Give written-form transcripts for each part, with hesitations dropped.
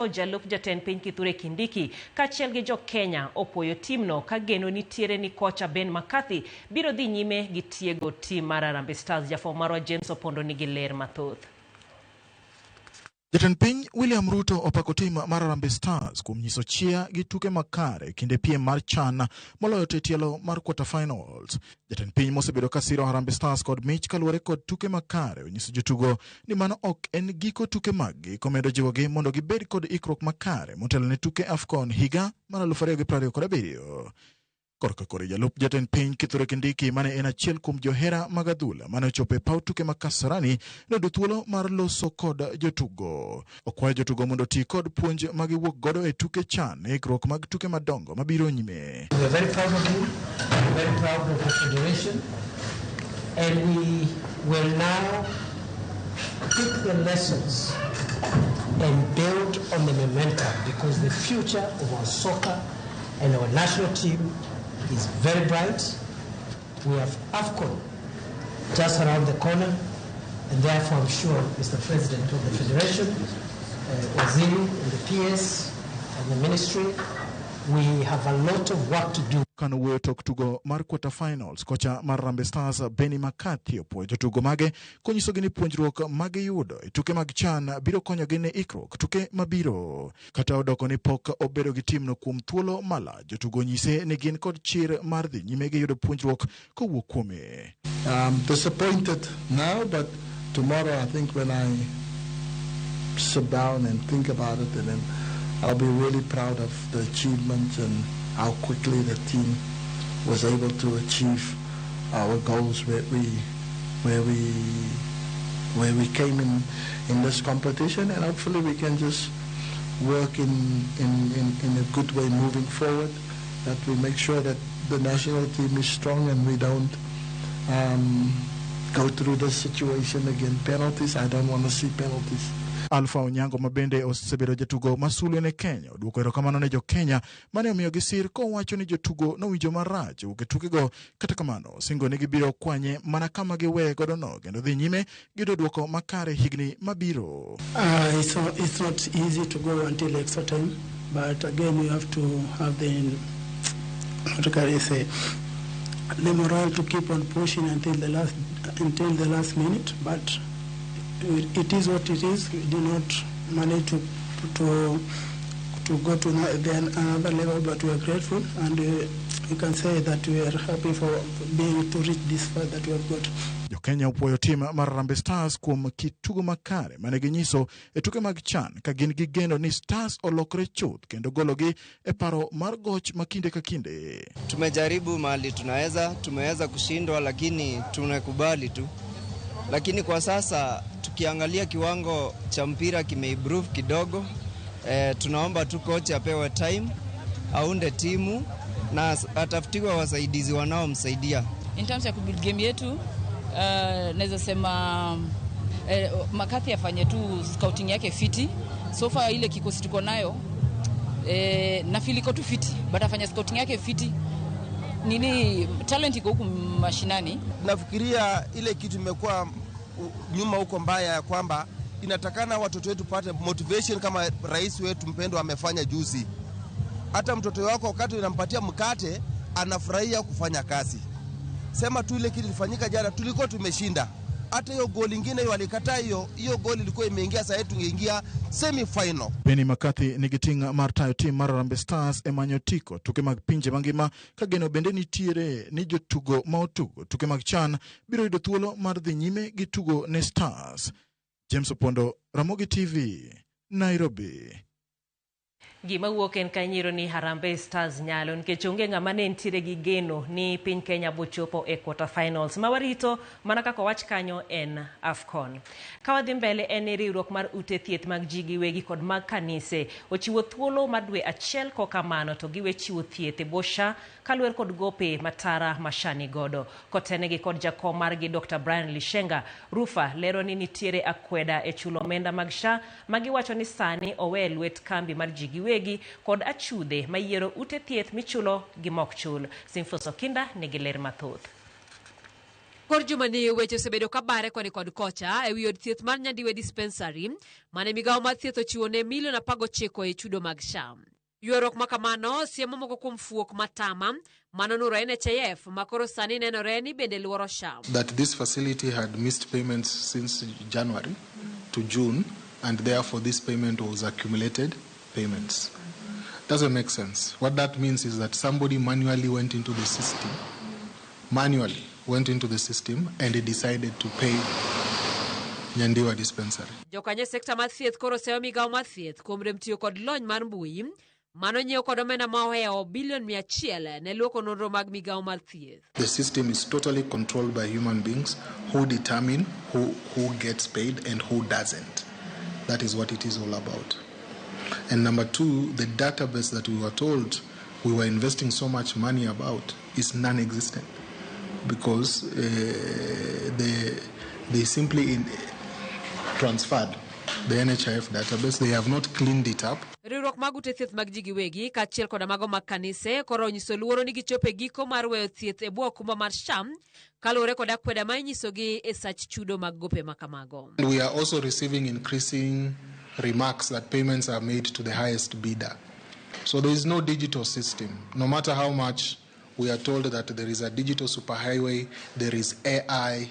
Jalup Jatend Piny Kithure Kindiki kaachiel gi jo Kenya opwoyo timno ka geno nitiere ni kocha Ben McCarthy biro dhi nyime gi tiego tim mar Harambee Stars. Jafwambo marwa James Opondo nigi ler mathoth. Jatend Piny William Ruto opako tim mar Harambee Stars kuom nyiso chia gi tuke makare kinde piem mar CHAN moloyo tielo mar quarter finals. Jatend Piny mosebedo ka siro Harambee Stars kod mich kaluwore kod tuke makare onyiso jotugo ni mano ok en giko tuke maggi, komedo jiwogi mondo gibed kod ikruok makare motelo ne tuke AFCON higa mar 2027. Korka kore Jalup Jatend Piny Kithure Kindiki mane en achiel kuom johera mag adhula mane ochopo e paw tuke ma Kasarani noyudo thuolo mar loso kod jotugo. Okwayo jotugo mondo oti kod puonj ma giwuok godo e tuke CHAN e ikruok mag tuke madongo mabiro nyime. We are very proud of you, very proud of the federation, and we will now take the lessons and build on the momentum, because the future of our soccer and our national team is very bright. We have AFCON just around the corner, and therefore I'm sure Mr. President of the Federation, Waziri and the PS and the Ministry, we have a lot of work to do. Kanuwe tok tugo mar quarter finals, kocha mar Harambee Stars Ben McCarthy opwoyo jotugo mage konyiso gi ni puonjruok mage yudo e tuke mag CHAN biro konyogi ne ikruok tuke mabiro. Kata odoko ni pok obedo gi timno kuom thuolo mala, jotugo nyise ni gin kod chir mar dhi nyime gi yudo puonjruok kowuok kuome. I'm disappointed now, but tomorrow I think when I sit down and think about it, and then I'll be really proud of the achievements and how quickly the team was able to achieve our goals where we came in this competition, and hopefully we can just work in a good way moving forward, that we make sure that the national team is strong and we don't go through this situation again. Penalties, I don't want to see penalties. Alpha Onyango mabende osebedo jatugo masulu ne Kenya oduoko erokamano ne jo Kenya mane omiyo gi sir kowacho ni jotugo nowinjo marach wuok e tukego. Kata kamano singo ni gibiro kwanye mana kama giwe godo no kendo dhi nyime gido duoko makare higni mabiro. It's not easy to go until extra time, but again you have to have the morale to keep on pushing until the last minute, but it is what it is. We do not manage to go to another level, but we are grateful, and we can say that we are happy for being to reach this far that we have got. Jo Kenya opwoyo tim mar Harambee Stars kuom kitugo makare mane ginyiso e tuke mag CHAN ka gin gi geno ni Stars olokre chuth kendo gologi e paro mar goch makinde ka kinde. Tumejaribu mahali tumeweza kushindwa, lakini tunakubali tu. Lakini kwa sasa tukiangalia kiwango cha mpira kimeimprove kidogo, tunaomba tu coach apewe time, aunde timu na atafutiwe wasaidizi wanaomsaidia. In terms ya kubuild game yetu, naweza sema McCarthy afanye tu scouting yake fiti. So far ile kikosi tuko nayo na feel iko tu fiti, but afanye scouting yake fiti. Nini talent iko huku mashinani. Nafikiria ile kitu imekuwa nyuma huko mbaya ya kwamba inatakana watoto wetu pate motivation kama rais wetu mpendwa amefanya juzi. Hata mtoto wako wakati unampatia mkate anafurahia kufanya kazi. Sema tu ile kitu ilifanyika jana, tulikuwa tumeshinda. Hata hiyo goal nyingine walikataa, hiyo goal ilikuwa imeingia, sasa tungeingia semi final. Ben McCarthy nigitinga mar tayo tim mar Harambee Stars emanyotiko tuke mag pinje mangima kageno bende nitiere ni jotugo ma otugo tuke mag CHAN biro yudo thuolo mar dhi nyime gi tugo ne Stars. James Opondo, Ramogi TV, Nairobi. Gima wuok en kanyiro ni Harambee Stars nyalo nikech onge ng'ama ne ntiere gi geno ni piny Kenya bochopo e quarter finals. Mawarito mana kako wach kanyo en AFCON. Kawadhi mbele en riwruok mar ute thieth mag ji giwegi kod mag kanise ochiwo thuolo mar dwe achiel kokamano to giwe chiwo thieth e bosha kaluwer kod gope matara mashani godo. Kotenegi kod jakom margi Dr. Brian Lishenga, Rufa lero ni nitiere akweda e chulo omenda mag SHA magiwacho ni sani owe lwet kambi mar ji giwegi kod achude mayiero ute thieth michulo gi mok chul. Simfuso Kinda nigi ler mathoth. Kor jumani weche osebedo kabare koni kod kocha e wi od thieth mar Nyandiwe dispensary mane migawo mar thieth ochiwo ne milion 19 e chudo mag SHA. Yuarok makamano siemo moko kuom fuok matama manonuro NHIF makoro sani nenore ni bende luoro SHA. That this facility had missed payments since January to June, and therefore this payment was accumulated payments. Doesn't make sense. What that means is that somebody manually went into the system and he decided to pay Nyandiwe dispensary. Jokanye sekta mar thieth koro seyo migawo mar thieth kuom rem tiyo kod lony mar mbui mano nyiewo kod omenda maoheo bilion 100 ne luoko nonro mag migawo mar thieth. The system is totally controlled by human beings who determine who gets paid and who doesn't. That is what it is all about. And number two, the database that we were told we were investing so much money about is non-existent because they simply transferred the NHIF database. They have not cleaned it up. Riwruok mag ute thieth mag ji giwegi kaachiel koda mago mag kanise koro onyiso luoro ni gichopo e giko mar weyo thieth e bwo okumba mar SHA kaluwore kod akweda ma inyisogi e sach chudo mag gope makamago. And we are also receiving increasing remarks that payments are made to the highest bidder. So there is no digital system. No matter how much we are told that there is a digital superhighway, there is AI.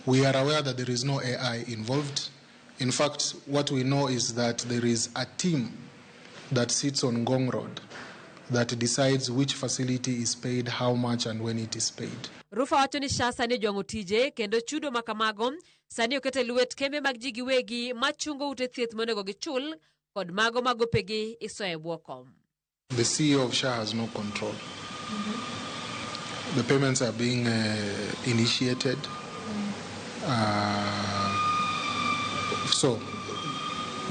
We are aware that there is no AI involved. In fact, what we know is that there is a team that sits on Ngong Road that decides which facility is paid, how much, and when it is paid. Rufa wacho ni SHA sani jwango tije kendo chudo makamago sani okete luet kembe mag ji giwegi machungo ute thieth monego gichul kod mago magopegi isoye bwo kom. The CEO of SHA has no control. The payments are being initiated. So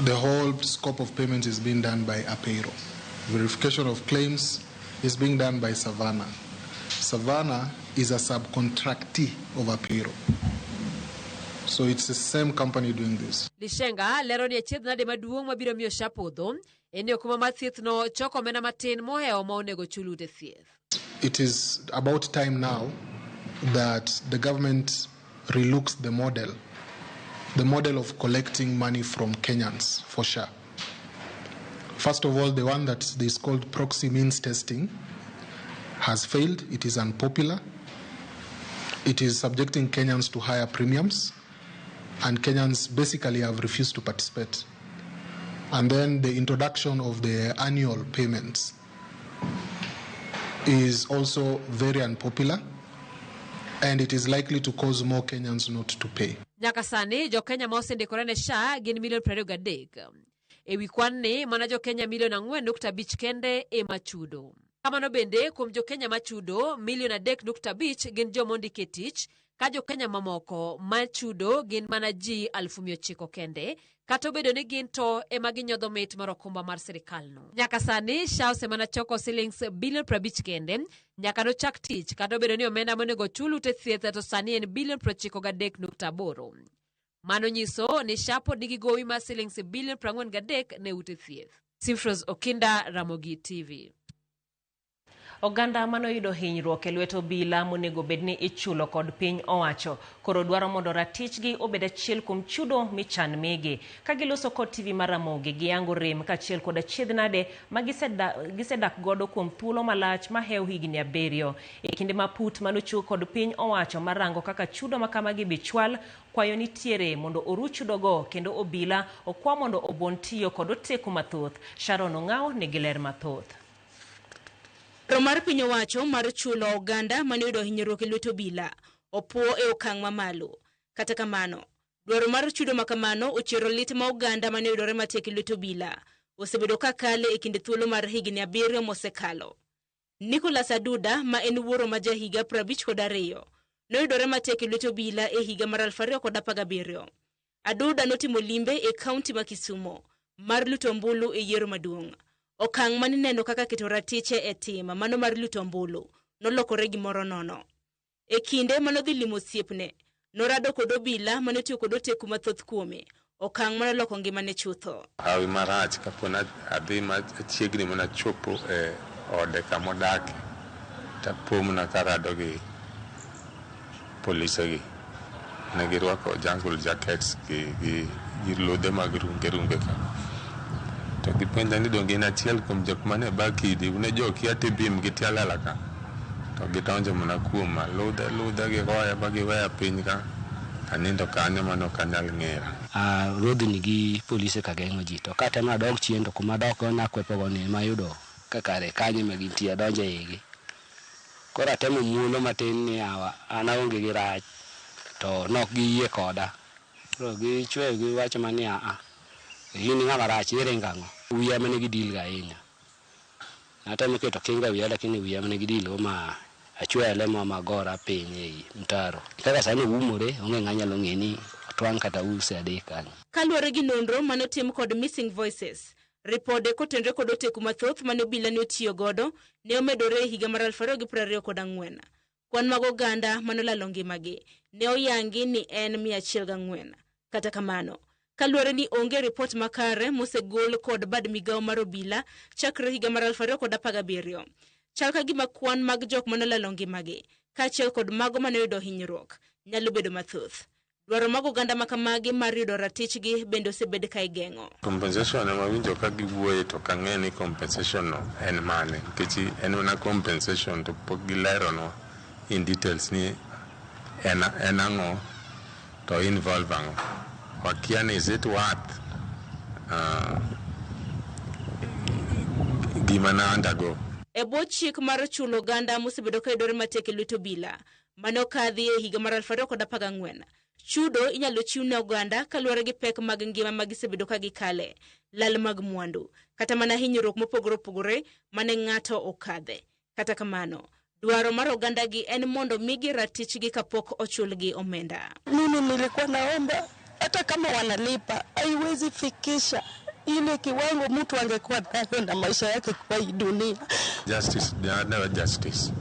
the whole scope of payments is being done by APEIRO. Verification of claims is being done by Savannah. Savannah is a subcontractee of APEIRO. So it's the same company doing this. Lishenga lero ni achiedh nade maduong' mabiro miyo SHA podho eni okuma mar thieth no choko omenda matin moheo ma onego chul ute thieth. It is about time now that the government relooks the model of collecting money from Kenyans for SHA. First of all, the one that is called proxy means testing has failed. It is unpopular. It is subjecting Kenyans to higher premiums, and Kenyans basically have refused to participate. And then the introduction of the annual payments is also very unpopular, and it is likely to cause more Kenyans not to pay. Nyaka sani jo Kenya ma osendikore ne SHA gin milion 23. Ewi kwan ni mana jo Kenya milion 4.5 kende ema chudo. Kamano bende kuom jo Kenya machudo milion 3.5 gin joma ondike tich, ka jo Kenya mamoko machudo gin mana ji 900 kende, kata obedo ni gin to ema ginyodho mit mar okumba mar sirikal no. Nyaka sani SHA osemana choko shillings bilion 50 kende nyaka nochak tich, kata obedo ni omenda monego chul ute thieth to sani en bilion 93.8. Mano nyiso ni SHA pod nigi gowi mar shillings bilion 43 ne ute thieth. Simfros Okinda, Ramogi TV. Oganda manoyudo hinyruok e lwet obila monego bedni ichulo kod piny owacho koro dwaro mondo ratichgi obed achiel kuom chudo michan migi ka giloso kod TV mar Ramogi giyango rem kaachiel kod achiedhnade ma gisedak godo kuom thuolo malach ma hew higni 7 e kinde ma put manochung kod piny owacho marango kaka chudo makamagi bichwal kwayo nitiere mondo oru chudogo kendo obila okwa mondo obon tiyo kod oteku mathoth. Sharon Ong'aw nigi ler mathoth. Romar piny owacho mar chulo oganda manoyudo hinyruok e lwet obila opuo e okang' mamalo. Kata kamano, dwaro mar chudo makamano ochiero lit ma oganda manoyudore matek e lwet obila osebedo kakale e kinde thuolo mar higni 7 mosekalo. Nicholas Aduda ma en wuoro ma jahiga 52 noyudore matek e lwet obila e higa mar 2017. Aduda notimo limbe e kaunti ma Kisumu mar luto ombulu e yiero maduong'. Okang' manineno kaka keto ratiche e tim mano mar luto ombulu nolokore gimoro nono. E kinde manodhi limo osiepne, norado kod obila manotiyo kod oteku mathoth kuome, okang' manoloko ngimane chutho. Hawi marach kapona adhi machiegni mana chopo e ode kamodake tapomna karado gi polise gi ne girwako jungle jackets gi lode mag runge ka to gipenja ni donge na achiel kuom jok mane bakidi une joki ate bim gi tialala ka to gidonjo mana kuom lode gi goya ba giweya piny ka anindo kanyo mano kanyal ng'era. Rodhi gi polise ka geng'o ji to kata ma dog chien to kuma dok na kwepogo ni mayudo kakare kanyo ma gintie donjo igi. Koro atemo mulo matin ni an aonge gi rach to nok giyie koda. Koro gichwe giwacho mani in ng'ama rach iringo ang'o. Wiya mane gidil ga ahinya. Atemo keto kinga wiya lakini wiya mane gidil go ma achwele mo magora piny ei mtaro. Kaka sani umore onge ng'anyalo ng'eni otwang' kata use adek kanyo. Kaluwore gi nonro manotim kod Missing Voices, ripode kotenre kod oteku mathoth mane obila ne otiyo godo ne omedore e higa mar 2024. Kwan mag oganda manolalo ngimagi ne oyangi ni en 104. Kata kamano, kaluwore ni onge ripot makare mosegol kod bad migawo mar obila chakre higa mar 2017. Chal ka gima kwan mag jok manolalo ngimagi kaachiel kod mago manoyudo hinyruok nyalo bedo mathoth. Dwaro mag oganda makamagi mar yudo ratichgi bende osebed ka igeng'o. Compensation ema winjo ka giwuoye to kang'e ni compensation no en mane nikech en una compensation to pok gilero no in details ni en ang'o to involve ang'o. Wakia ni is it worth gima na undergo. E bwo chik mar chulo oganda mosebedo ka yudore matek e lwet obila mane okadhi e higa mar 2014, chudo inyalo chiw ne oganda kaluwore gi pek mag ngima magisebedo ka gikale, lal mag mwandu, kata mana hinyruok mopogore opogore mane ng'ato okadhe. Kata kamano, dwaro mar oganda gi en mondo migi ratichgi kapok ochulgi omenda. Mimi nilikuwa naomba hata kama wanalipa haiwezi fikisha ile kiwango mtu angekuwa nayo na maisha yake kwa hii dunia. Justice, never justice.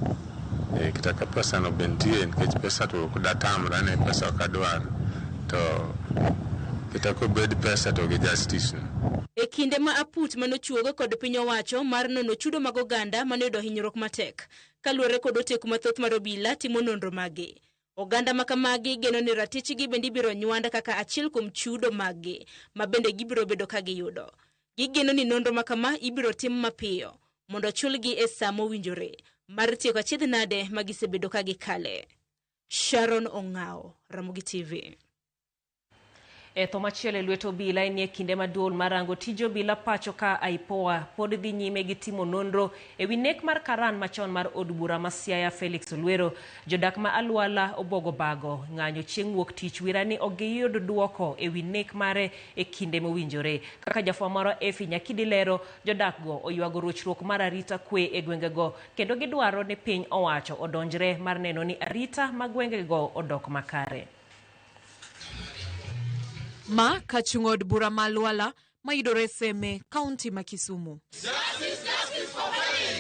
Kitaka pesa no bentie nikech pesa to kudatamra ne pesa kadwar to kitako bed pesa to gi justice. E kinde ma aput manochuogo kod piny owacho mar nono chudo mag oganda manoyudo hinyruok matek kaluwore kod oteku mathoth mar obila timo nonro magi. Oganda makamagi geno ni ratichgi bende ibiro nywanda kaka achiel kuom chudo magi ma bende gibiro bedo ka giyudo. Gigeno ni nonro makama ibiro tim mapiyo mondo chulgi e saa mowinjore mar tieko achiedh nade magisebedo ka gikale. Sharon Ong'ao, Ramogi TV. E tho machielo e lwet obila e kinde maduol marango tij obila pacho ka IPOA pod dhi nyime gi timo nonro e wi nek mar karan machon mar od bura ma Siaya Felix Olwero. Jodak ma Alwala Obogo Bago ng'anyo chieng' wuok tich wira ni ogiyud duoko e wi nek mare e kinde mowinjore. Kaka jafwambo moro Efi Nyakidi lero, jodak go oywago rochruok mar arita kwe e gwengego kendo gidwaro ni piny owacho odonjre mar neno ni arita ma gwengego odok makare. Ma kachung' od bura ma Alwala mayudore Seme, kaunti ma Kisumu.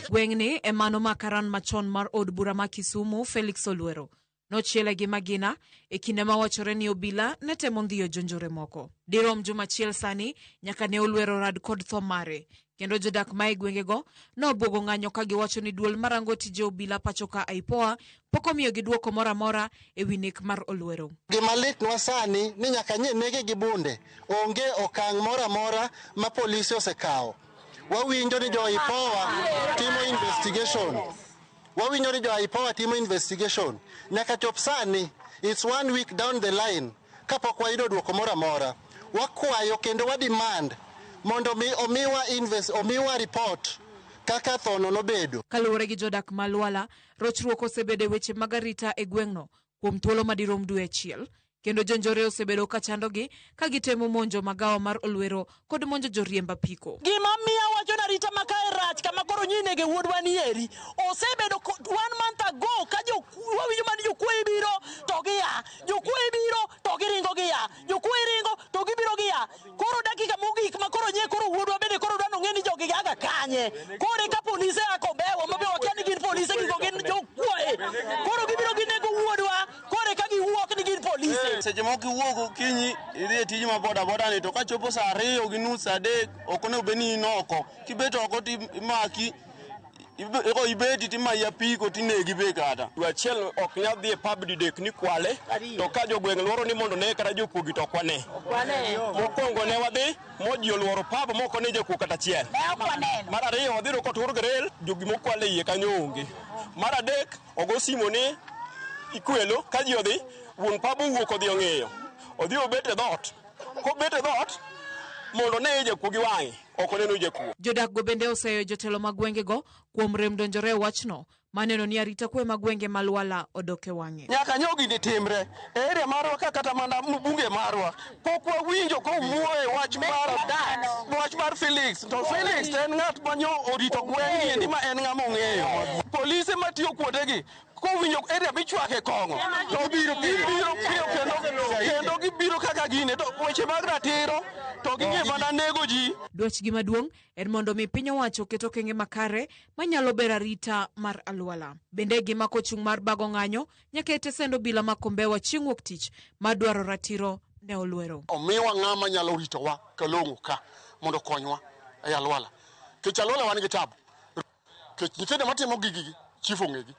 Gweng'ni e mano ma karan machon mar od bura ma Kisumu Felix Olwero nochiele gi magina e kinde ma wachore ni obila ne temo ndhiyo jonjore moko. Dirom juma achiel sani nyaka ne Olwero rad kod tho mare, kendo jodak ma e gwengego nobuogo ng'anyo ka giwacho ni duol marango tije obila pacho ka IPOA pok omiyo gi duoko moro amora e wi nek mar Olwero. Gima litnwa sani ni nyaka nege gi bunde onge okang' moro amora ma polisi osekawo. Wawinjo ni jo IPOA timo investigation. Wawinjo ni jo IPOA timo investigation. Nyaka chop sani, it's 1 week down the line kapok wayudo duoko moro amora. Wakwayo kendo wa demand mondo omiwa report kaka thono nobedo. Kaluwore gi jodak ma Alwala, rochruok osebedo e weche mag arita e gweng'no kuom thuolo madirom dwe achiel, kendo jonjore osebedo ka chandogi ka gitemo monjo magawa mar Olwero kod monjo joriemb apiko. Gima miya wacho na rita makae rach kama koro nyinege wuodwa ni eri osebedo 1 month ago ka wawinjo man jokwoye biro to giya, jokwoye biro to giringo giya, jokwoye ringo to gibiro giya. Koro dakika mogik ma koro nye koro wuodwa bende koro dwano ng'e ni jogi gaga kanye. Koro ka polise akobewa mabe wakia ni gin polise gigo gin jokwoye. Koro gibiro ginego wuodwa koro ka giwuok ni gin polise. Seche moko iwuok kinyi idhi e tij ma boda ni to ka chopo saa 2 gi nus 3 ok onego bed ni in oko. Kibet oko timaki Iko ibeti tima ya piko tinegi be kata. Achiel ok nyal dhi e pub didek ni kwale. To ka jogweng' luoro ni mondo ne kata jokuogi to kwane. Mokwongo ne wadhi moji oluoro pub moko ne jakuo kata achiel. Mar ariyo wadhiro kotur grel jogi mokwale iye kanyo onge. Mar adek ogo simo ni ikwelo ka ji odhi wuon pub owuok odhi ong'eyo. Odhi obet e dhot. Kobet e dhot mondo ne jakuo gi wang'e. Ok oneno jakuo. Jodak go bende oseyo jotelo mag gwengego kuom rem donjore wachno maneno ni arita kwe mag gwenge malwala odoke wang'e. Nyaka nyogi ni timre e area marwa kata mana bunge marwa pok wawinjo ko wuoye wach mar Felix. To Felix en ng'at manyo orito gweng'ni endi ma en ng'ama ong'eyo. Polise matiyo kuondegi kowinjo area michwake kong'o to biro kendo gibiro kaka gine to weche mag ratiro to ging'e mana nego ji. Dwachgi maduong' en mondo mi piny owacho keto okenge makare manyalo bero arita mar alwala. Bende gima kochung' mar bago ng'anyo nyakete sendo bila makombewa chieng' wuok tich madwaro ratiro ne Olwero. Omiwa ng'ama nyalo ritowa kalong'o ka mondo konywa e alwala. Kech alwala wan gi tabu. Kech nyithindo matimo gigi chief ong'egi.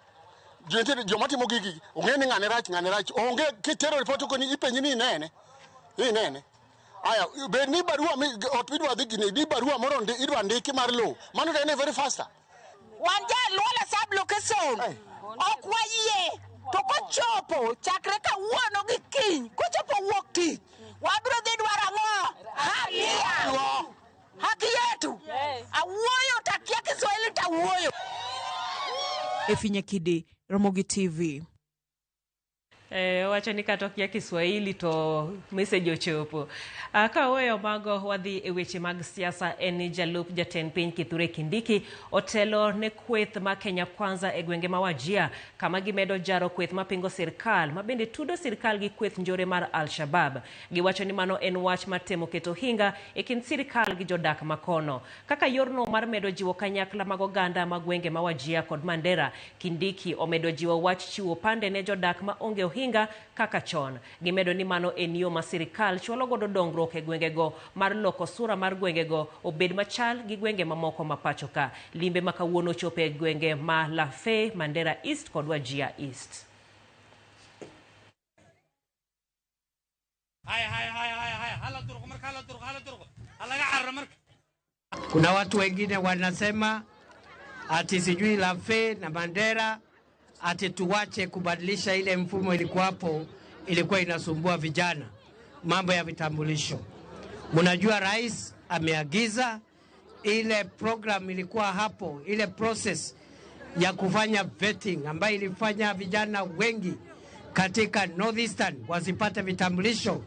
Joma timo gigi ong'e ni ng'ane rach onge kitero ripot ko ni ipenji ni nene aya be ni barua mi ot midwa dhi gini ni barua moro idwa ndiki mar lo mano ne very faster wan ja Luola sub location ok wayie to kochopo chakre kawuono gi kiny kochopo wuok tich wabiro dhi dwaro ang'o haki yetu awuoyo takia Kiswahili tawuoyo Efinya Kidi, Ramogi TV. Wacha ni katokia Kiswahili to message ochopo. Ka weyo mago wadhi e weche mag siasa en jalup jatend piny Kithure Kindiki otelo ne kweth ma Kenya Kwanza e gwenge ma Wajir kama gimedo jaro kweth mapingo sirkal mabende tudo sirkal gi kweth njore mar Al-Shabaab. Giwacho ni mano en wach matemo keto hinga e kind sirkal gi jodak makono. Kaka yorno mar medo jiwo kanyakla mag oganda mag gwenge ma Wajir kod Mandera, Kindiki omedo jiwo wach chiwo pande ne jodak ma onge hinga kaka chon. Gimedo ni mano en yo ma sirkal chwalo godo dongruok e gwengego mar loko sura mar gwengego obed machal gi gwenge mamoko mapacho ka. Limbe makawuono chope e gwenge ma Lafe, Mandera East kod Wajir East. Kuna watu wengine wanasema ati sijui Lafe na Mandera ati tuwache kubadilisha ile mfumo ilikuwa inasumbua vijana, mambo ya vitambulisho. Mnajua rais ameagiza ile program ilikuwa hapo, ile process ya kufanya vetting ambayo ilifanya vijana wengi katika Northeastern wasipate vitambulisho.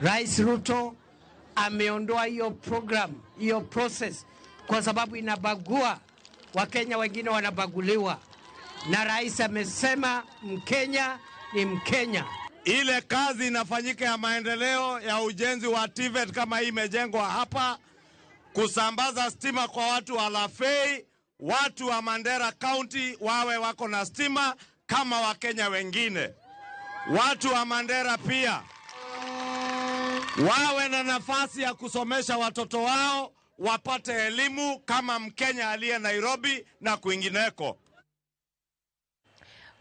Rais Ruto ameondoa hiyo program, hiyo process kwa sababu inabagua Wakenya, wengine wanabaguliwa. Na rais amesema Mkenya ni Mkenya. Ile kazi inafanyika ya maendeleo ya ujenzi wa TVET kama hii imejengwa hapa, kusambaza stima kwa watu wa Lafey, watu wa Mandera County wawe wako na stima kama Wakenya wengine. Watu wa Mandera pia wawe na nafasi ya kusomesha watoto wao, wapate elimu kama Mkenya aliye Nairobi na kwingineko.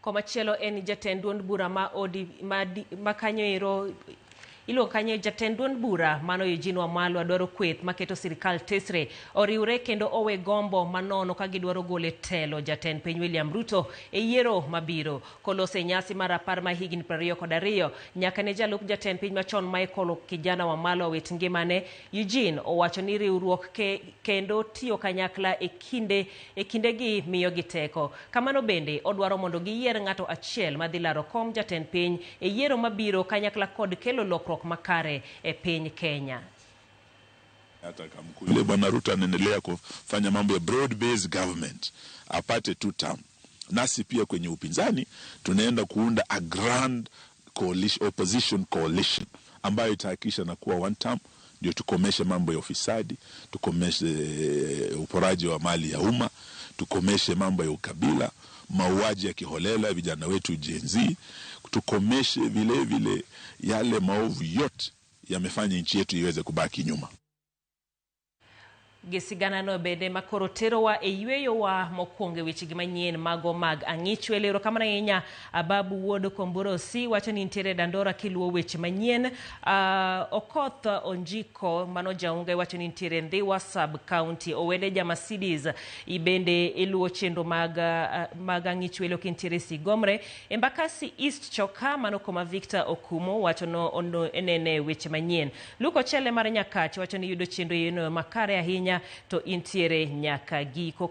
Komachielo en jatend duond bura ma kanyo ero ilo kanye jatend duond bura mano Eugene Wamalwa dwaro kweth maketo sirkal tesre oriure kendo owe gombo manono ka gidwaro gole telo jatend piny William Ruto e yiero mabiro kolose nyasi mar 10 ma higni 22 nyaka ne jalup jatend piny machon Michael Kijana Wamalwa wit ngimane. Eugene owacho ni riwruok kendo tiyo kanyakla e kinde gi miyo giteko. Kamano bende odwaro mondo giyier ng'ato achiel madhi laro kom jatend piny e yiero mabiro kanyakla kod kelo lokruok makare e piny Kenya. Hata kama yule bwana Ruto anaendelea kufanya mambo ya broad based government apate 2 term, nasi pia kwenye upinzani tunaenda kuunda a grand coalition, opposition coalition ambayo itahakikisha na kuwa 1 term ndio tukomeshe mambo ya ufisadi, tukomeshe uporaji wa mali ya umma, tukomeshe mambo ya ukabila, mauaji ya kiholela vijana wetu Gen Z, tukomeshe vile yale maovu yote yamefanya nchi yetu iweze kubaki nyuma. Gesigana no bende makoro terowa yweyo wa mokwonge wechegi manyien mago mag ang'ichwe lero kamana yenya Ababu Wuod Komburo si wacho ni ntiere Dandora kiluo weche manyien. Okoth Onjiko mano jaunga wacho ni ntiere Ndhiwa sub county. Owede ja Mercedes ibende iluo chenro mag ang'ichwe lo kintiere Sigomre. Embakasi East Choka mano koma Victor Okumo wacho no enene weche manyien. Luko Chele mar Nyakach wacho ni yudo chenro yeno makare ahinya to intiere nyaka giko.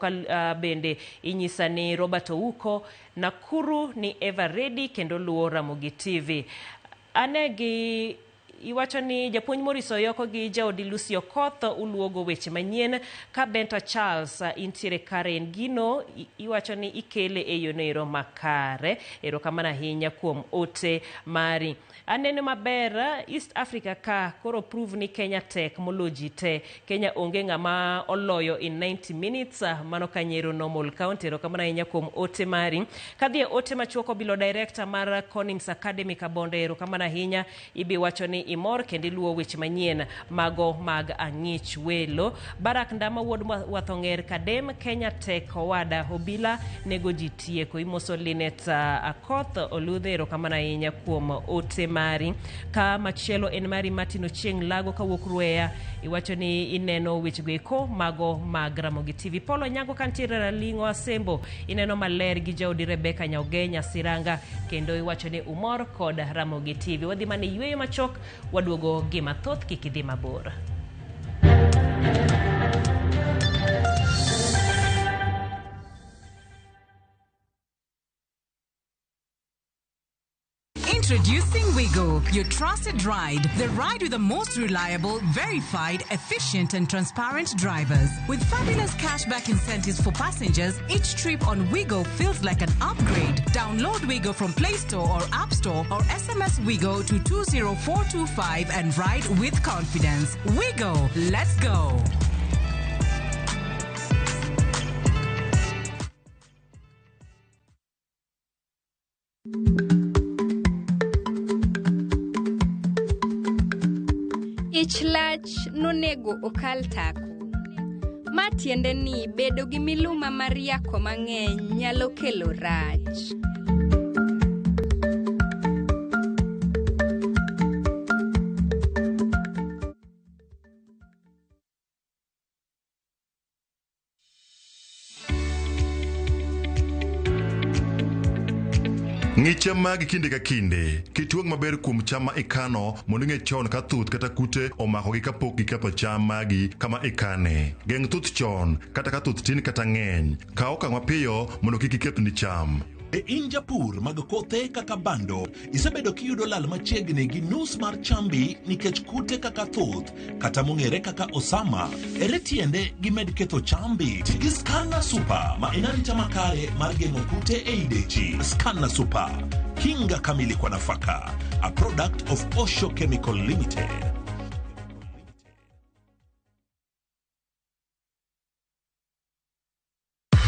Bende inyisa ni Robert Ouko, Nakuru ni Eva Reddy kendo luo Ramogi TV. Anegi iwacho ni japuonj Morris Oyoko gi jaodi Lucy Okoth uluogo weche manyien. Ka Benta Charles intiere Karen Gino iwacho ni ikele yonero makare. Erokamana ahinya kuom ote mari. Anene maber East Africa ka koro prove ni Kenya tek moloji te. Kenya onge ng'ama oloyo in 90 minutes mano Kanyero normal county. Erokamana ahinya kuom ote mari. Kadhie ote machuoko bilo director mar Collins Academy Kabonde. Erokamana ahinya ibi wacho ni imor kendi luo weche manyien mago mag ang'ich welo. Barak Ndama Wuod Wathonger Kadem Kenya tek owada obila nego ji tieko. Imoso Linet Akoth Oludhe. Erokamana ahinya kuom ote mari. Ka machielo en mari Martin Ochieng Lago kawuok Rueya iwacho ni ineno weche goeko mago mag Ramogi TV. Polo Nyango kantiere Ralingo Asembo ineno maler gi jaodi Rebecca Nyaugenya Siranga kendo iwacho ni umor kod Ramogi TV. Wadhi mane yweyo machok waduogo gima thoth kikidhi mabor. Introducing Wigo, your trusted ride. The ride with the most reliable, verified, efficient and transparent drivers. With fabulous cashback incentives for passengers, each trip on Wigo feels like an upgrade. Download Wigo from Play Store or App Store or SMS Wigo to 20425 and ride with confidence. Wigo, let's go. Ich lach nonego okal tako. Matiende ni bedo gi miluma mar yako mang'eny nyalo kelo rach. Ng'icha mag kinde ka kinde kituog maber kuom cham ma ikano mondo ng'e chon ka thuth kata kute omako gi kapok giketho cham magi kama ikane. Geng' thuth chon kata ka thuth tin kata ng'eny. Kaw okang' mapiyo mondo kik iketh ni cham. E in japur mag kothe kaka bando, isebedo kiyudo lal machiegni gi nus mar chambi nikech kute kaka thuth kata mong'ere kaka osama. Ere tiende gimed ketho chambi? Ti gi Scanner Super ma en arita makare mar geng'o kute e idechi. Scanner Super, kinga kamili kwa nafaka, a product of Osho Chemical Limited.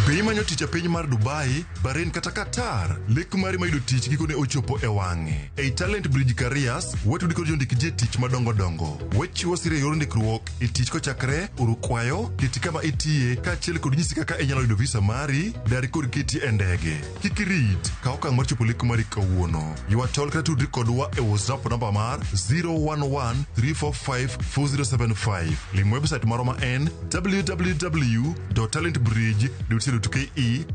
Be imanyo tich e piny mar Dubai, Bahrain kata Qatar? Lek mari mayudo tich gikone ochopo e wang'e. Ei Talent Bridge Careers, watudi kod jondik je tich madongo dongo. Wachiwo sire yor ndikruok e tich kochakre uru kwayo, kiti kama itiye kaachiel kod nyisi kaka inyalo yudo visa mari, dari kod kiti e ndege. Kik irit, kaw okang' mar chopo lek mari kawuono. Ywa tol kata tudri kodwa e WhatsApp namba mar 011-345-4075. Lim website maro ma en www.talentbridge.co.ke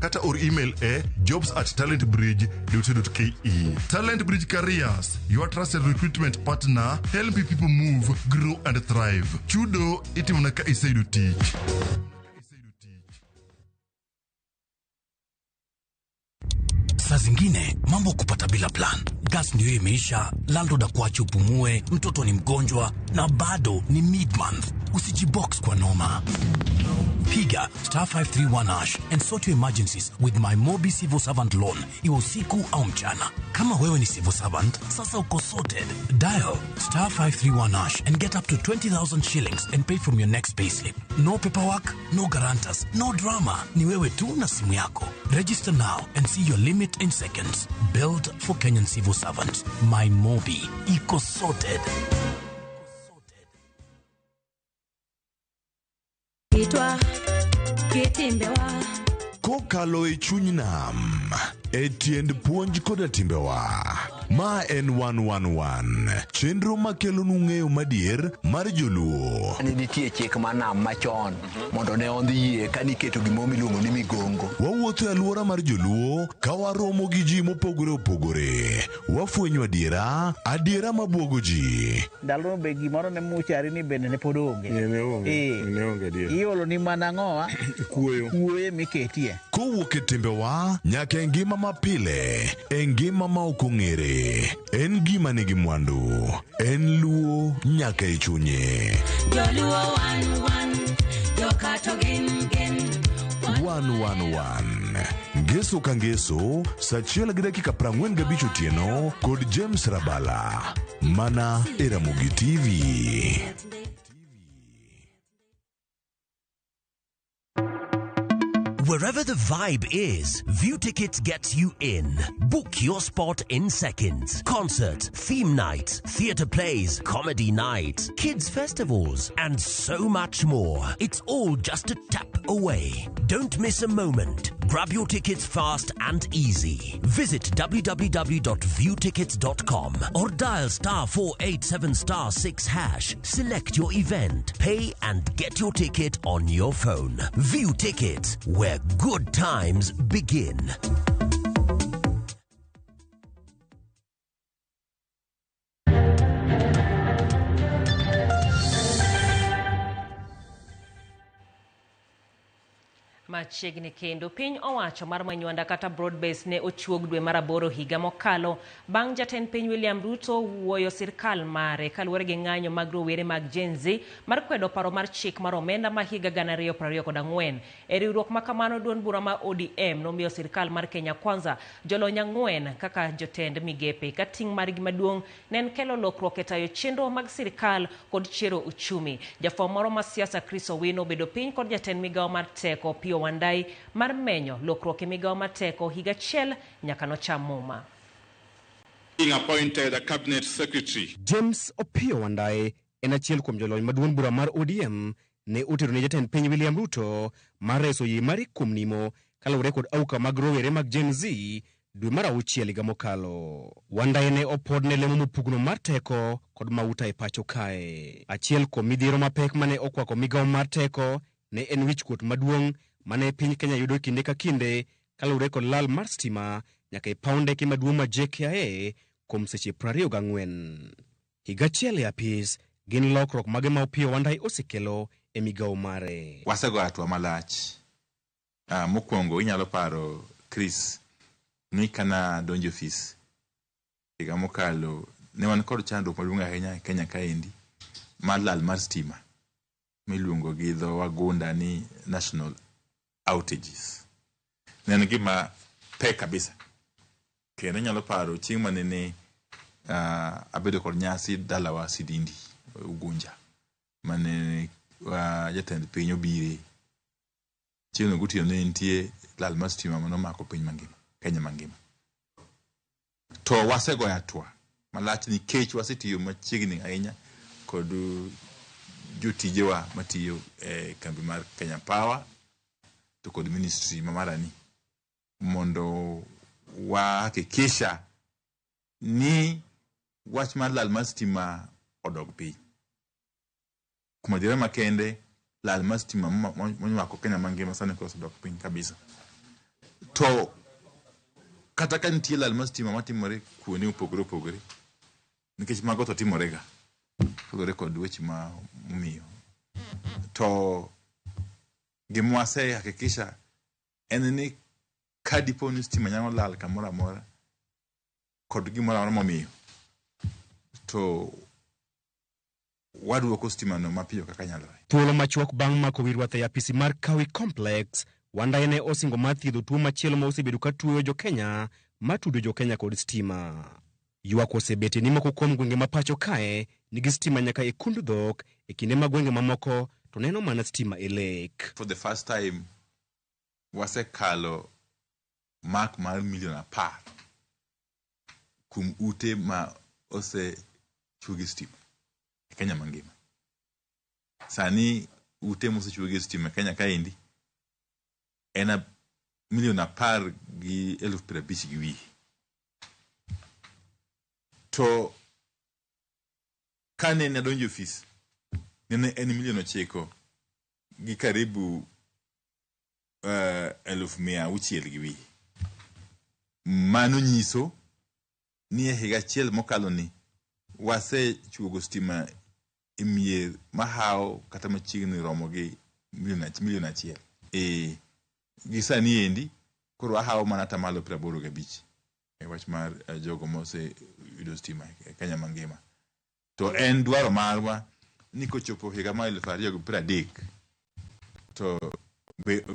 kata or email e jobs@talentbridge.co.ke. Talent Bridge Careers, your trusted recruitment partner, helping people move, grow and thrive. Chudo itimona ka iseyudo tich. Saa zingine mambo kupata bila plan. Gas ndio imeisha, landlord akuache upumue, mtoto ni mgonjwa na bado ni mid-month. Usijibox kwa noma. Piga *531# and sort your emergencies with my Mobi Civil Servant Loan. Iwe usiku au mchana. Kama wewe ni civil servant, sasa uko sorted. Dial *531# and get up to 20,000 shillings and pay from your next payslip. No paperwork, no guarantors, no drama. Ni wewe tu na simu yako. Register now and see your limit in seconds. Built for Kenyan civil servants. My Mobi. Iko sorted. kitwa kitimbewa kokalo e chuny nam e tiend puonj koda timbewa. Ma en 111 chenro makelo nung'eyo madier mar joluo. Nitie chik manam machon mondo ne ondhie ka niketo gimomi luongo ni migongo. Wawuotho e alwora mar joluo ka waromo gi ji mopogore opogore. Wafwenyo adiera mabwogo ji. Ndalo be gimoro ne muchari ni bende ne pod onge. Ne onge dier. Iolo ni mana ng'owa kuoye miketie. Kowuok e timbewa nyaka e ngima mapile, e ngima ma ok ong'ere. En gima nigi mwandu, en luo nyaka e chunye. Joluo 111 jokato gin 111 Ngeso ka ngeso saa 1:45 otieno kod James Rabala mana e Ramogi TV. Wherever the vibe is, View Tickets gets you in. Book your spot in seconds. Concert, theme night, theatre plays, comedy night, kids festivals, and so much more. It's all just a tap away. Don't miss a moment. Grab your tickets fast and easy. Visit www.viewtickets.com or dial *487*6#. Select your event, pay and get your ticket on your phone. View Tickets, where good times begin. Machiegni kendo piny owacho mar Manywanda kata Broadbase ne ochuog dwe mar 8 higa mokalo bang' jatend piny William Ruto wuoyo sirkal mare kaluwore gi ng'anyo mag rowere mag Gen Z mar kwedo paro mar chik mar omenda ma higa 2024. E riwruok ma kamano duond bura ma ODM nomiyo sirkal mar Kenya Kwanza jolony 4 kaka jotend migepe ka ting' margi maduong' ne en kelo lokruok e tayo chenro mag sirkal kod chero uchumi. Jafwambo moro ma siasa Chris Owino obedo piny kod jatend migawo mar teko Pio Wandai mar menyo lokruok e migawo mar teko higa achiel nyaka nocham muma. Being appointed a cabinet secretary. James Opio Wandai en achiel kuom jolony maduong' bura mar ODM ne otero ne jatend piny William Ruto mar reso yie mare kuom nimo kaluwore kod auka mag rowere mag Gen Z dwe mar 6 higa mokalo. Wandai ne opod ne lemo mopugno mar teko kod mauta e pacho kae. Achiel kuom midhiero mapek mane okwako migawo mar teko ne en wichkuot maduong' mane piny Kenya yudo kinde ka kinde kaluwore kod lal mar stima nyaka e paw ndeke maduong' ma JKIA kuom seche 24. Higa achiel e apis gin lokruok mage ma Opio Wandai osekelo e migawo mare. Wasego atua malach. Mokwongo inyalo paro Chris ni kana donjo ofis higa mokalo ne wan kod chandruok maduong' ahinya e Kenya kaendi mar lal mar stima miluongo gi dho wagunda ni national outages. Nene gima pek kabisa. Kendo nyalo paro chieng' manene abedo kod nyasi dalawa Sidindi Ugunja mane jatend piny obire. Chieng' gutiyo ne nitie lal mar stima mano mako piny mangima, Kenya mangima. To wasegoyo atua malach nikech wasetiyo machiegni ahinya kod jotijewa matiyo e kambi mar Kenya Power to kod ministry mamarani mondo wahakikisha ni wach mar lal mar stima odog piny. Kuma dire makende lal mar stima monywako Kenya mangima sani kosedok piny kabisa. To kata ka nitie lal mar stima matimore kuonde opogore nikech mago to timorega kaluwore kod weche ma momiyo. To gima wasehakikisha en ni ka dipo ni stima nyalo lal kamoro amora kod gimoro amora momiyo to waduoko stima no mapiyo kaka nyalore. Thuolo machuok bang' mako wirwath e apisi mar Kawi Complex, Wandai ne osingo mar thiedho tuo machielo ma osebedo ka tuoyo jo-Kenya matudo jo-Kenya kod stima. Ywak osebete ni moko kuom gwenge ma pacho kae nigi stima nyaka e kund dhok, e kinde ma gwenge mamoko to neno mana stima e lek. For the first time wasekalo mark mar milion 10 kum ute ma ose chugi stima Kenya mangima. Sani ute mosechuo gi stima Kenya kaendi en 1,10,50,000 gi wiye. To kane ne donjo ofis nene en 900,000 gi karibu 100,600 gi wiye. Mano nyiso ni e higa achiel mokalo ni wasechuogo stima e mier mahao kata machiegni romo gi milion 1. Gi sani endi koro ahao mana tamalo 85 e wach mar jogo mose yudo stima e Kenya mangima. To en dwaro marwa ni kochopo higa mar 2030 to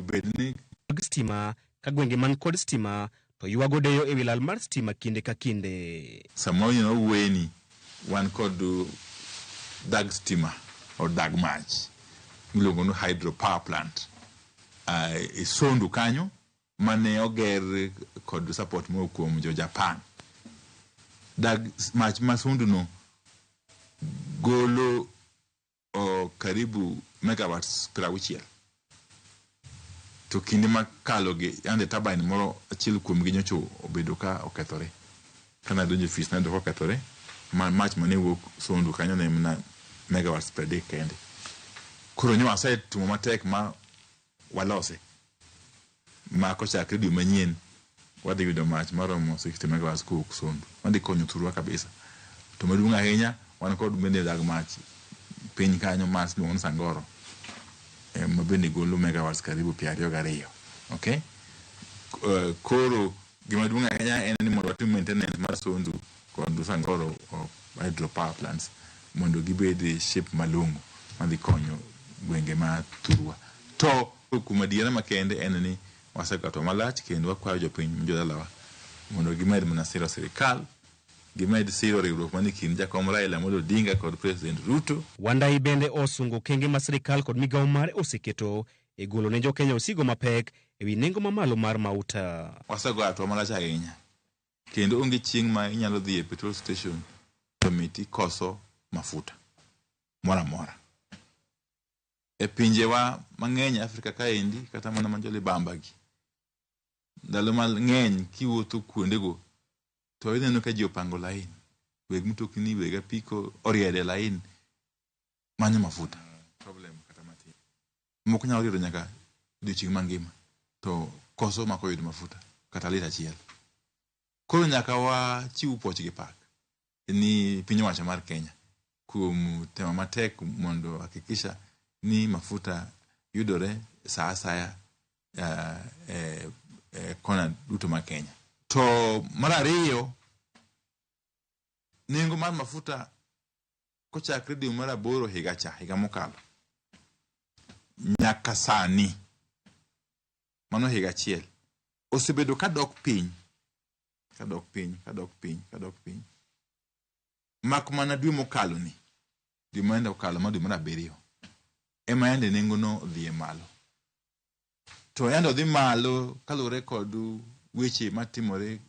bedni stima ka gwenge man kod stima to ywago deyo e wilal mar stima kinde ka kinde. Samoro no weni wan kod dag stima or dag mach miluongo no hydro power plant e Sondu kanyo mane oger kod support mo kuom jo Japan. Dag mach ma Sondu no golo karibu megawatts 60. To kinde makalo gi ande turbine moro achiel kuom gi nyocho obedo ka okethore. Kana donjo ofis na do okethore. Mach mane wuok Sondu kanyo ne na megawatts per day kende. Koro nyo asetumo matek ma walose. Ma kochakre dwe manyien wadhi yudo mach maromo 60 megawatts kuok Sondu. Wadhi konyo thurwa kabisa. To maduong' ahinya wan kod bende dag mach piny kanyo mas luongo Sangoro. Mabende golo megawatts karibu 22. Okay? Koro gima duong' ahinya en ni mondo watim maintenance mar Sondu kod Sangoro hydro power plants mondo gibed shape malong'o madhi konyo gwenge ma thurwa. To kuma diere makende en ni wasekato malach kendo wakwayo jopiny jodalawa mondo gimed mana siro sirikal, gimed siro riwruok mani kind jakom Raila Amolo Odinga kod President Ruto. Wandai bende osungo kenge ma sirikal kod migawo mare oseketo e golo ne jokenya osigo mapek ewi nengo mamalo mar mauta. Wasego atwa malach ahinya kendo onge chieng' ma inyalo dhi e petrol station komiti koso mafuta mora mora. E pinjewa mang'eny Afrika kaendi kata mana manjole bambagi ndalo mang'eny kiwuotho kuondego to ineno ka ji opango lain, weg mtokni, weg apiko oriede lain manyo mafuta. Problem kata matin moko nyalo rido nyaka odiochieng' mangima to koso mako yudo mafuta kata lita achiel. Koro nyaka wachiw poch gi pak ni piny owacho mar Kenya kuom tema matek mondo hakikisha ni mafuta yudore saa asaya kona duto ma Kenya. To mar ariyo, nengo mar mafuta kochakre dwe mar 8 higa mokalo nyaka sani, mano higa achiel, osebedo kadok piny. Mak mana dwe mokalo ni, dwe maenda okalo ma dwe mar 7 ema yande nengo no dhi malo. To yando dhi malo kalure kod weche matimore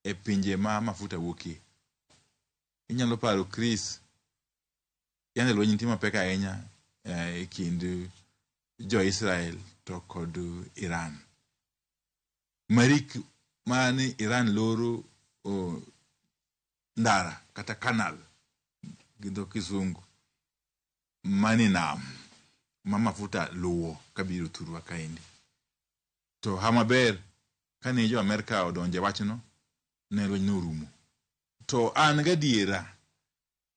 e pinje ma mafuta wuokie. Inyalo paro Chris yande lwenye nitie mapek ahinya e kind jo Israel to kod Iran. Marik mani Iran loro ndara kata kanal gido kizungu mani nam ma mafuta luwo kabiro thurwa kaendi. To hamaber kane jo Amerika odonje wachno ne lweny norumo. To an gadiera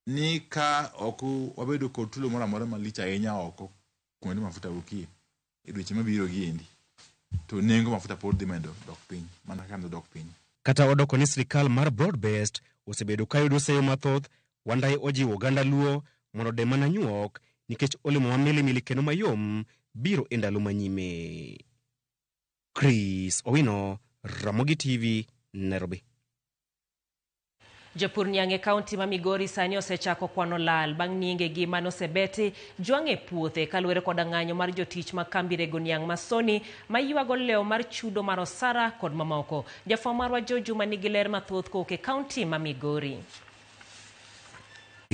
ni ka oku wabedo kod tulo mora mora malich ahinya oko kuonde mafuta wuokie e dweche mabiro giendi, to nengo mafuta pod dhi medo dok piny, mana kando dok piny. Kata odoko ni sirikal mar broad-based osebedo ka yudo seyo mathoth. Wandai ojiwo oganda luo mondo de mana nyuok nikech olemo ma milimili kendo mayom biro e ndalo manyime. Chris Owino, Ramogi TV, Nairobi. Jopur Nyang'e County ma Migori sani osechako kwano lal bang' nyinge gi manosebeti jwang' e puothe kaluwore koda ng'anyo mar jotich ma kambi rego niang' Masoni ma ywago leo mar chudo mar osara kod mamoko. Jafwamb marwa Joe Juma nigi ler mathoth kowuok e kaunti ma Migori.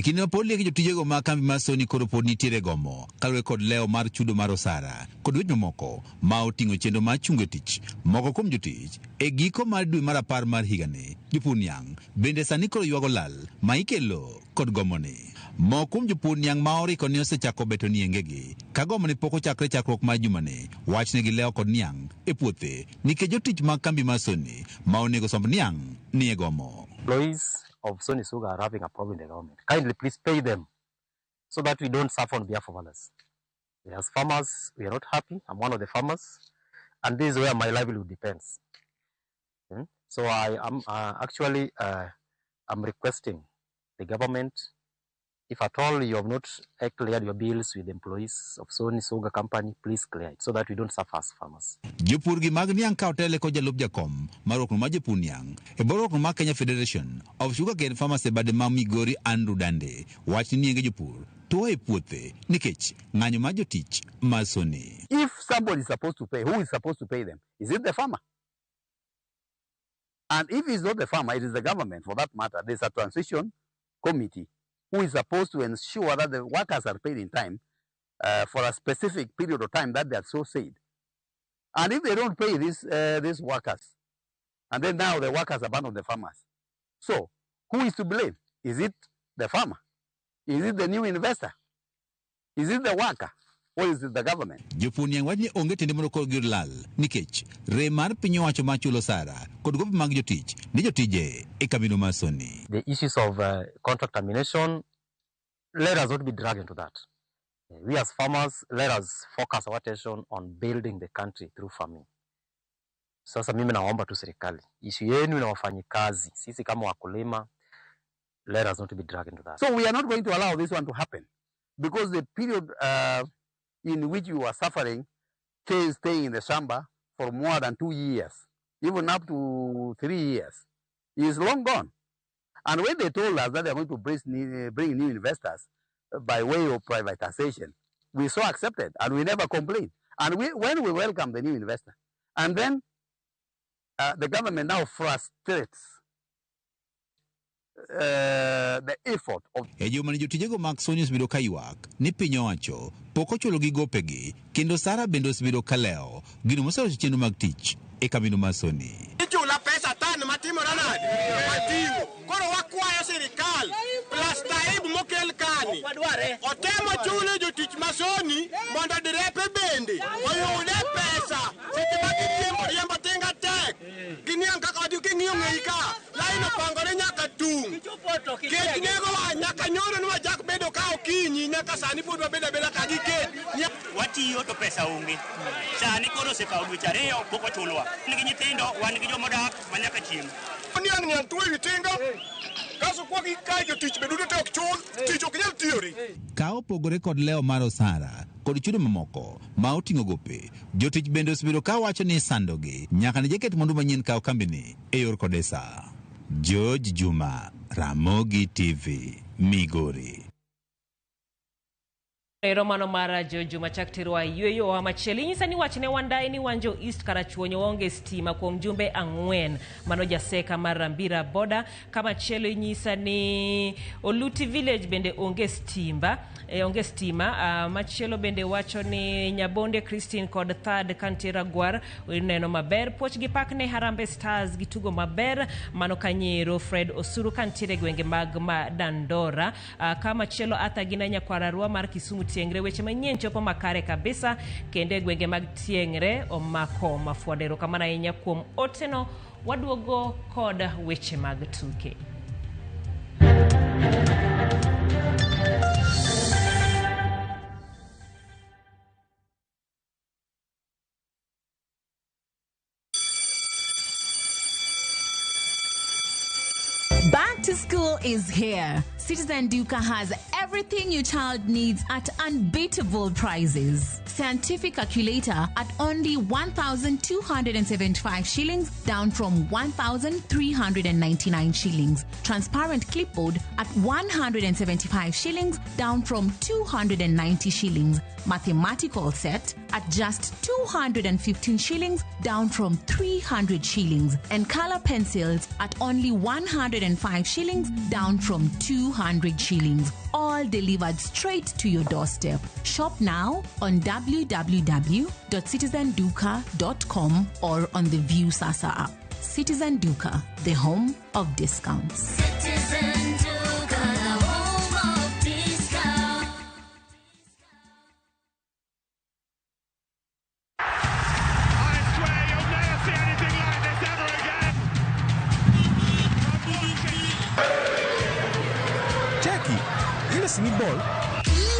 Kinde ma pod lieki jotijego ma kambi mar Sony koro pod nitiere gomo kaluwore kod leo mar chudo mar osara kod weche mamoko ma oting'o chenro mar chungo tich moko kuom jotich e giko mar dwe mar 10 mar higani. Jopur niang' bende sani koro ywago lal ma ikelo kod gomoni. Moko kuom jopur niang' ma oriko ni osechako beto niengegi ka gomoni pok ochakre chakruok mar jumani wachnegi leo kod niang' e puothe nikech jotich mag kambi mar Sony ma onego somb niang' ni e gomo. Employees of Sony Sugar are having a problem in the government. Kindly please pay them so that we don't suffer on behalf of others. As farmers, we are not happy. I'm one of the farmers, and this is where my livelihood depends. So I am actually I'm requesting the government, if at all you have not cleared your bills with the employees of Sony Sugar Company, please clear it so that we don't suffer as farmers. Jopur gi mag niang' ka otele ko jalup jakom mar okno ma jopur niang' e bor okno ma Kenya Federation of Sugarcane Farmers e bade ma Migori Andrew Dande wach ni nienge jopur to e puothe nikech ng'anyo ma jotich ma Sony. If somebody is supposed to pay, who is supposed to pay them? Is it the farmer? And if it's not the farmer, it is the government. For that matter, there's a transition committee who is supposed to ensure that the workers are paid in time for a specific period of time that they are so said. And if they don't pay these workers, and then now the workers abandon the farmers. So, who is to blame? Is it the farmer? Is it the new investor? Is it the worker? Or is it the government? Jopur niang' wach ni onge tinde mondo kor gir lal nikech rem mar piny owacho ma chulo osara kod gope mag jotich ni jotije e kambino mar Sony. The issues of contract termination, let us not be dragged into that. We as farmers, let us focus our attention on building the country through farming. Sasa mimi naomba tu serikali, issue yenu na wafanyikazi, sisi kama wakulima, let us not be dragged into that. So we are not going to allow this one to happen because the period in which you are suffering, staying in the shamba for more than 2 years, even up to 3 years, is long gone. And when they told us that they are going to bring new investors by way of privatization, we so accepted and we never complained. And when we welcome the new investor, and then the government now frustrates the effort of e juma ni jotijego mag Sony osebedo ka ywak ni piny owacho pok ochulo gi gopegi kendo sara bende osebedo ka leo gino moseloso chenro mag tich e kambino mar Sony. Ichula pesa tan matimo nanade matingo koro wakwayo sirikal plastaibu mokel kani otemo chulo jotich ma Sony mondo direpe bende oyude pesa seche ma riembo tinga tek giniang kaka wadi king'iyo ng'ei ka laino pangore nyaka tung ket nego wa nyaka nyono nwa jak bedo ka okinyi nyaka sani pod wabedo abeda ka giket watiyo to pesa onge sani koro osekawo dweche ariyo pok ochulwa nigi nyithindo wan gi jomodak manyaka chieng' niang' niang' tuwe wi tinga kaso kwa gikae jotich beduto te ok chul tich ok nyal tiyore. Ka opogore kod leo mar osara kod chudo mamoko ma oting'o gope, jotich bende osebedo ka wacho ni sandogi nyaka ne jaket mwandu manyien kawo kambini e yor kodesa. George Juma, Ramogi TV, Migori. Romano mara Jojo machaktirwa yueyo wa macheli nyisa ni wachne wandae ni wanjo East Karachuonyo onge stima kwa mjumbe ang'wen mano jaseka marambira boda kama chelo nyisa ni Oluti Village bende onge stima machelo bende wacho ni Nyabonde Christine kod Third Kantira Gwar neno maber poch gi pak ne Harambee Stars gitugo maber mano Kanyero Fred Osuru Kantire gwenge mag Dandora kama chelo ata ginanya kwararua mar Kisumu Tiengre weche manyien chopo makare kabisa kende gwenge mag Tiengre omako mafuadero kama na inya kuom oteno waduogo kod weche mag tuke. Back to school is here. Citizen Duka has everything your child needs at unbeatable prices. Scientific calculator at only 1,275 shillings, down from 1,399 shillings. Transparent clipboard at 175 shillings, down from 290 shillings. Mathematical set at just 215 shillings, down from 300 shillings. And color pencils at only 105 shillings down from 200 shillings. All delivered straight to your doorstep. Shop now on www.citizenduka.com or on the View Sasa app. Citizen Duka, the home of discounts. Citizen Duka, the home of discount. Jackie, you listening ball?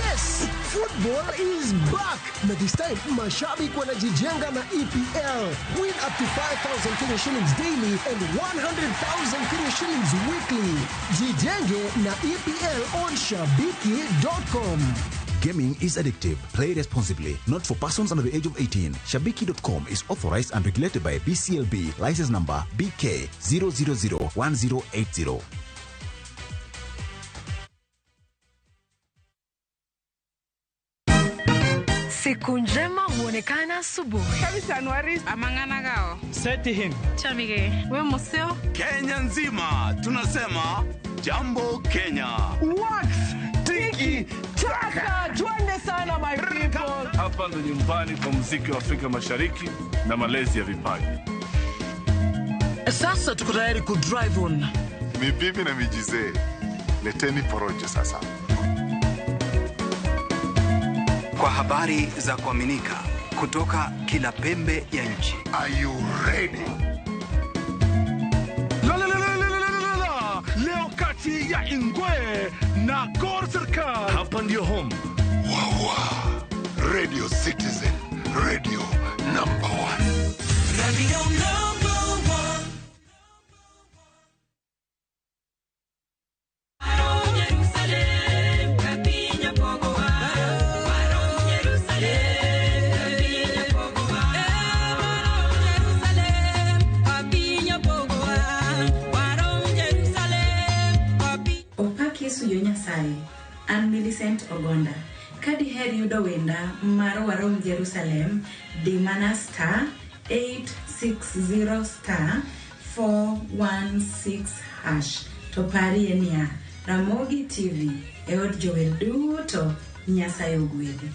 Yes, football is back. Na this time, mashabiki wanajijenga na EPL. Win up to 5,000 Kenya shillings daily and 100,000 Kenya shillings weekly. Jijenge na EPL on Shabiki.com. Gaming is addictive. Play responsibly. Not for persons under the age of 18. Shabiki.com is authorized and regulated by BCLB. License number BK 0001080. Siku njema huonekana asubuhi. Kabisa Anuari amangana gao. Seti him. Chamige. We museo. Kenya nzima tunasema jambo Kenya. Wax, tiki, taka. Twende sana my people. Hapa ndo nyumbani kwa muziki wa Afrika Mashariki na malezi ya vipaji. Sasa tuko tayari ku drive on. Mibibi na mijize. Leteni porojo sasa. Kwa habari za kuaminika kutoka kila pembe ya nchi. Are you ready? Leo kati ya Ingwe na Gor Serikali. Hapa ndio home. Radio Citizen, radio number 1. Radio number 1. An Millicent Ogonda. Kadi her yudo wenda mar Warom Jerusalem di mana star 860 star 416 hash. To pari enia Ramogi TV e od jower duto Nyasaye ogwedhi.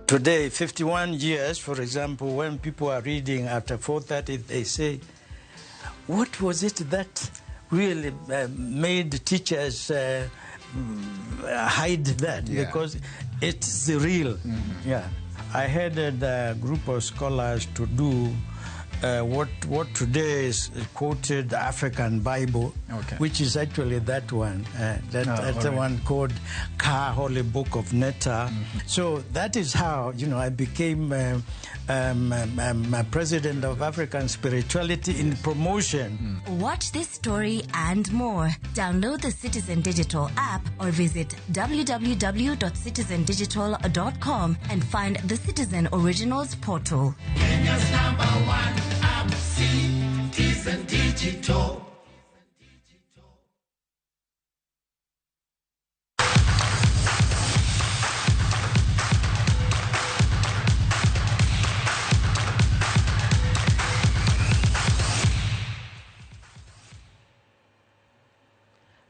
Today, 51 years, for example, when people are reading after 4:30, they say, what was it that really made teachers hide that? Yeah. Because it's the real. Mm-hmm. Yeah. I headed a group of scholars to do what today is quoted African Bible, Okay. which is actually that one. That's the one called Ka Holy Book of Netta. So that is how, I became president of African Spirituality in Promotion. Watch this story and more. Download the Citizen Digital app or visit www.citizendigital.com and find the Citizen Originals portal. Kenya's number 1 app, Citizen Digital.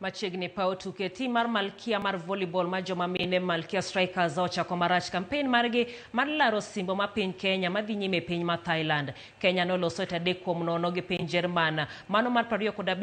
Machiegni pao tuke tim mar Malkia mar volleyball ma joma mine Malkia Strikers ochako marach campaign margi mar laro simbo ma piny Kenya madhi nyime piny ma Thailand. Kenya noloso 3-0 gi piny Jerman. Mano mar 25